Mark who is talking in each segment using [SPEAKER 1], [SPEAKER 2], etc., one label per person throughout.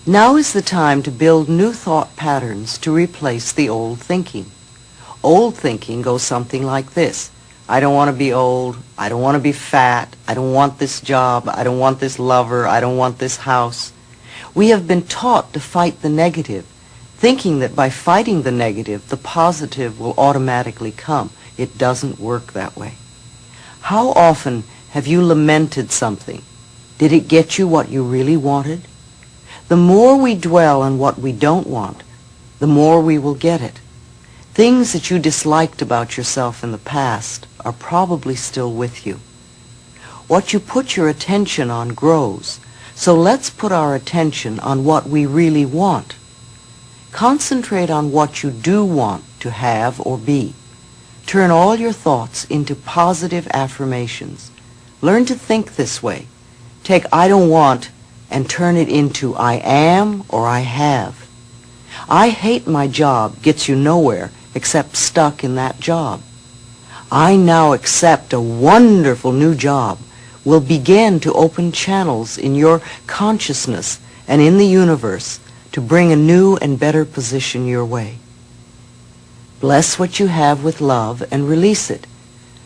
[SPEAKER 1] Now is the time to build new thought patterns to replace the old thinking. Old thinking goes something like this. I don't want to be old. I don't want to be fat. I don't want this job. I don't want this lover. I don't want this house. We have been taught to fight the negative, thinking that by fighting the negative, the positive will automatically come. It doesn't work that way. How often have you lamented something? Did it get you what you really wanted? The more we dwell on what we don't want, the more we will get it. Things that you disliked about yourself in the past are probably still with you. What you put your attention on grows, so let's put our attention on what we really want. Concentrate on what you do want to have or be. Turn all your thoughts into positive affirmations. Learn to think this way. Take I don't want and turn it into I am or I have. I hate my job gets you nowhere except stuck in that job. I now accept a wonderful new job will begin to open channels in your consciousness and in the universe to bring a new and better position your way. Bless what you have with love and release it.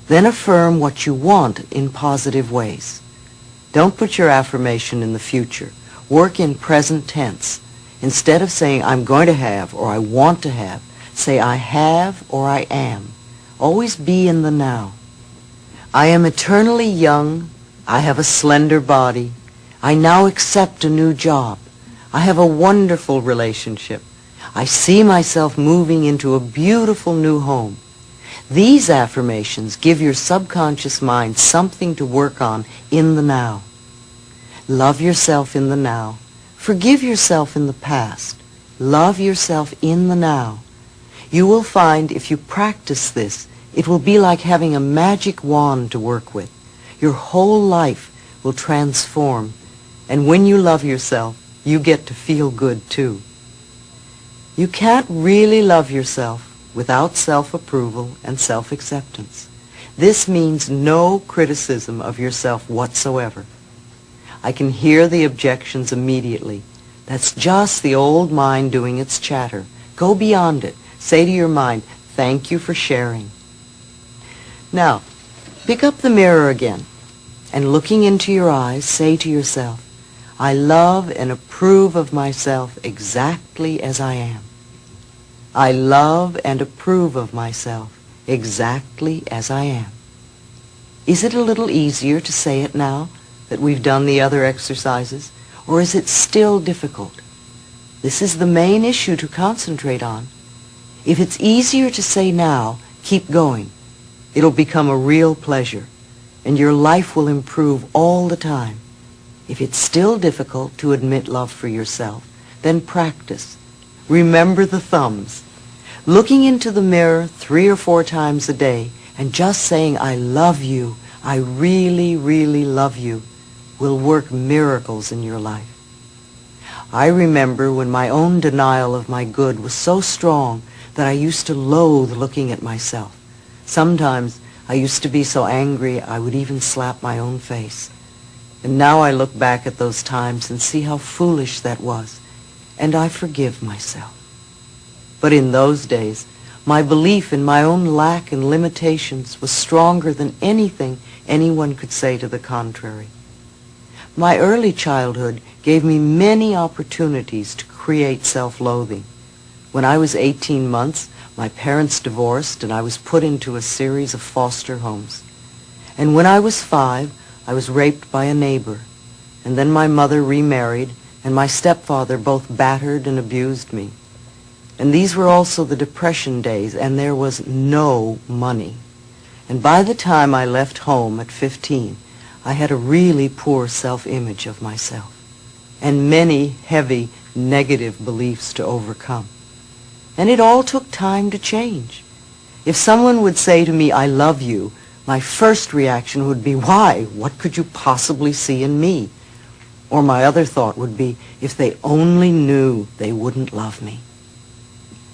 [SPEAKER 1] Then affirm what you want in positive ways. Don't put your affirmation in the future. Work in present tense. Instead of saying I'm going to have or I want to have, say I have or I am. Always be in the now. I am eternally young. I have a slender body. I now accept a new job. I have a wonderful relationship. I see myself moving into a beautiful new home. These affirmations give your subconscious mind something to work on in the now. Love yourself in the now. Forgive yourself in the past. Love yourself in the now. You will find if you practice this, it will be like having a magic wand to work with. Your whole life will transform. And when you love yourself, you get to feel good too. You can't really love yourself without self-approval and self-acceptance. This means no criticism of yourself whatsoever. I can hear the objections immediately. That's just the old mind doing its chatter. Go beyond it. Say to your mind, thank you for sharing. Now, pick up the mirror again, and looking into your eyes, say to yourself, I love and approve of myself exactly as I am. I love and approve of myself exactly as I am. Is it a little easier to say it now that we've done the other exercises, or is it still difficult? This is the main issue to concentrate on. If it's easier to say now, keep going. It'll become a real pleasure, and your life will improve all the time. If it's still difficult to admit love for yourself, then practice. Remember the thumbs. Looking into the mirror 3 or 4 times a day and just saying, I love you, I really, really love you, will work miracles in your life. I remember when my own denial of my good was so strong that I used to loathe looking at myself. Sometimes I used to be so angry I would even slap my own face. And now I look back at those times and see how foolish that was, and I forgive myself. But in those days, my belief in my own lack and limitations was stronger than anything anyone could say to the contrary. My early childhood gave me many opportunities to create self-loathing. When I was 18 months, my parents divorced and I was put into a series of foster homes. And when I was 5, I was raped by a neighbor. And then my mother remarried and my stepfather both battered and abused me. And these were also the Depression days, and there was no money. And by the time I left home at 15, I had a really poor self-image of myself and many heavy negative beliefs to overcome. And it all took time to change. If someone would say to me, I love you, my first reaction would be, why? What could you possibly see in me? Or my other thought would be, if they only knew, they wouldn't love me.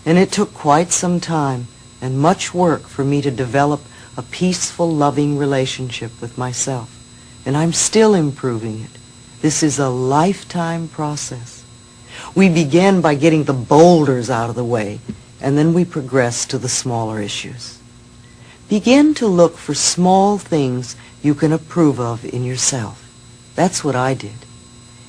[SPEAKER 1] And it took quite some time and much work for me to develop a peaceful, loving relationship with myself. And I'm still improving it. This is a lifetime process. We begin by getting the boulders out of the way, and then we progress to the smaller issues. Begin to look for small things you can approve of in yourself. That's what I did.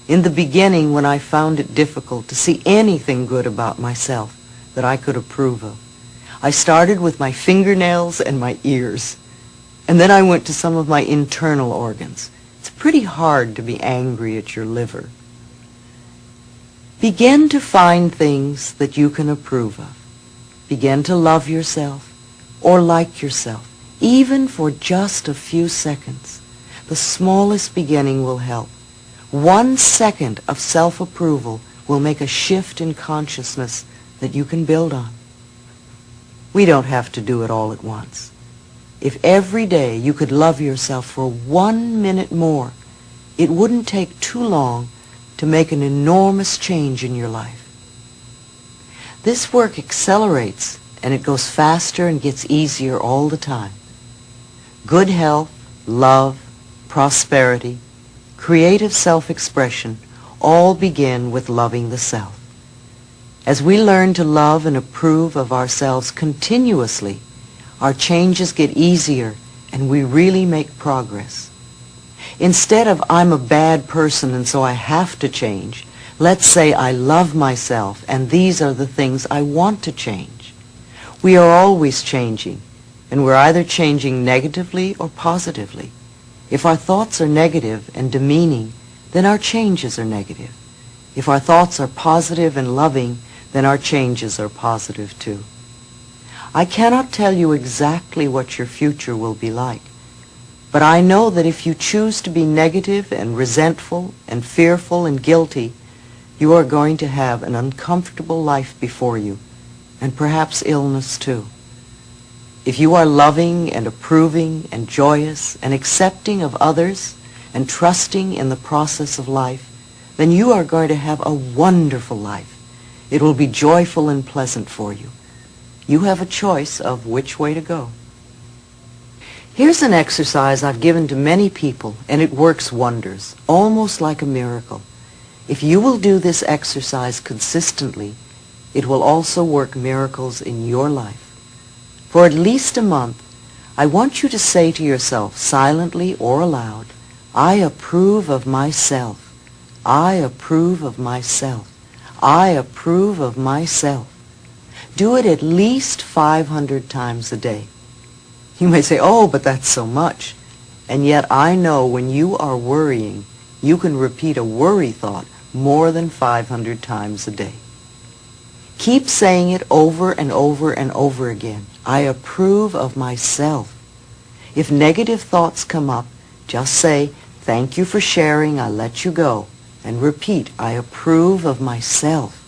[SPEAKER 1] In the beginning, when I found it difficult to see anything good about myself that I could approve of, I started with my fingernails and my ears. And then I went to some of my internal organs. It's pretty hard to be angry at your liver. Begin to find things that you can approve of. Begin to love yourself or like yourself, even for just a few seconds. The smallest beginning will help. 1 second of self-approval will make a shift in consciousness that you can build on. We don't have to do it all at once. If every day you could love yourself for 1 minute more, it wouldn't take too long to make an enormous change in your life. This work accelerates, and it goes faster and gets easier all the time. Good health, love, prosperity, creative self-expression all begin with loving the self. As we learn to love and approve of ourselves continuously, our changes get easier and we really make progress. Instead of I'm a bad person and so I have to change, let's say I love myself and these are the things I want to change. We are always changing, and we're either changing negatively or positively. If our thoughts are negative and demeaning, then our changes are negative. If our thoughts are positive and loving, then our changes are positive too. I cannot tell you exactly what your future will be like, but I know that if you choose to be negative and resentful and fearful and guilty, you are going to have an uncomfortable life before you, and perhaps illness too. If you are loving and approving and joyous and accepting of others and trusting in the process of life, then you are going to have a wonderful life. It will be joyful and pleasant for you. You have a choice of which way to go. Here's an exercise I've given to many people, and it works wonders, almost like a miracle. If you will do this exercise consistently, it will also work miracles in your life. For at least a month, I want you to say to yourself, silently or aloud, I approve of myself. I approve of myself. I approve of myself. Do it at least 500 times a day. You may say, oh, but that's so much. And yet I know when you are worrying, you can repeat a worry thought more than 500 times a day. Keep saying it over and over and over again. I approve of myself. If negative thoughts come up, just say, thank you for sharing, I'll let you go. And repeat, I approve of myself.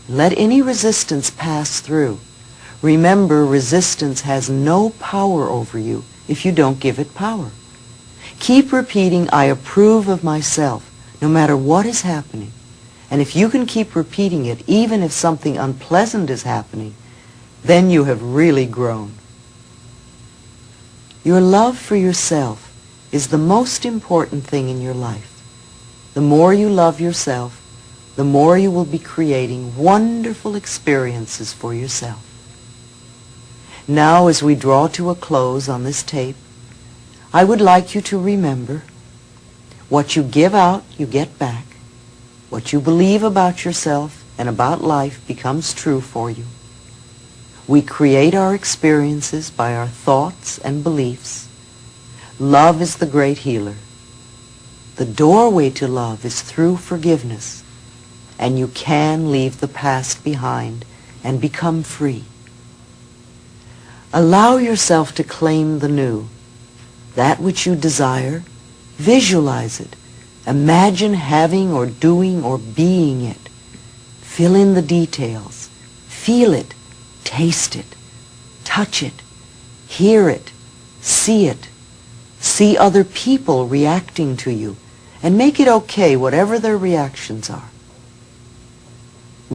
[SPEAKER 1] Let any resistance pass through. Remember, resistance has no power over you if you don't give it power. Keep repeating, I approve of myself, no matter what is happening. And if you can keep repeating it, even if something unpleasant is happening, then you have really grown. Your love for yourself is the most important thing in your life. The more you love yourself, the more you will be creating wonderful experiences for yourself. Now, as we draw to a close on this tape, I would like you to remember, what you give out, you get back. What you believe about yourself and about life becomes true for you. We create our experiences by our thoughts and beliefs. Love is the great healer. The doorway to love is through forgiveness, and you can leave the past behind and become free. Allow yourself to claim the new. That which you desire, visualize it. Imagine having or doing or being it. Fill in the details. Feel it. Taste it. Touch it. Hear it. See it. See other people reacting to you. And make it okay, whatever their reactions are.